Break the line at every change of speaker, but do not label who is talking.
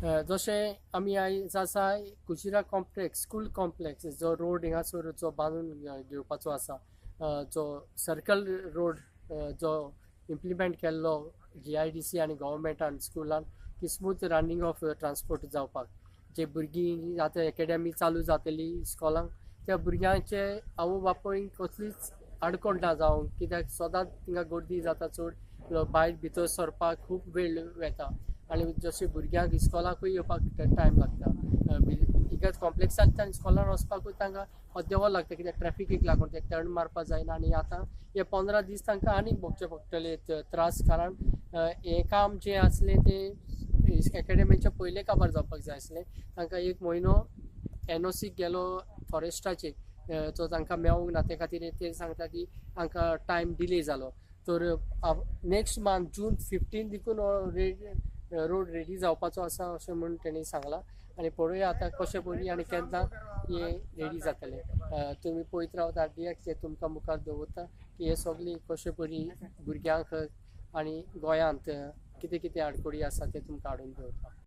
जशें आमी आयज आसा कुशिरा कॉम्प्लेक्स स्कूल कॉम्प्लेक्स जो रोड हिंगासर जो बांदून घेवपाचो आसा, जो सर्कल रोड जो इम्प्लिमेंट केल्लो GIDC आनी गव्हर्मेंटान स्कुलान की स्मूथ रनिंग ऑफ ट्रान्सपोर्ट जावपाक, जे भुरगीं आतां एकेडमी चालू जातली इस्कॉलांक त्या भुरग्यांचे आवय बापूय कसलीच आडकोण ना जावं, कित्याक सदांच तिंगा गर्दी जाता चड, भायर भितर सरपाक खूब वेळ वेता आनी जशें भुरग्यांक इस्कॉलाकूय येवपाक टायम लागता, इगत कॉम्प्लेक्सांतल्यान इस्कॉलान वचपाकूय तांकां अर्दें वर लागता, कित्याक ट्रॅफिकीक लागून ते टर्न मारपाक जायना आनी आतां हे 15 दीस तांकां आनीक भोगचे पडटले त्रास, कारण हें काम जें आसलें तें एकेडमीच्या पयलें काबार जावपाक जाय आसलें. तांकां 1 म्हयनो NOC गेलो फॉरेस्टाचे, जो तांकां मेळोंक ना, ते खातीर ते सांगता की तांकां टायम डिले जालो. तर नेक्स्ट मंथ जून 15 देखून रोड रेडी जावपाचो आसा अशें म्हणून तेणी सांगलां. आनी पळोवया आतां कशें परी आनी केन्ना हे रेडी जातले. तुमी पळयत रावता DX जे तुमकां मुखार दवरता की हे सगळी कशें परी भुरग्यांक आनी गोंयांत कितें कितें आडखळी आसा ते तुमकां हाडून दवरता.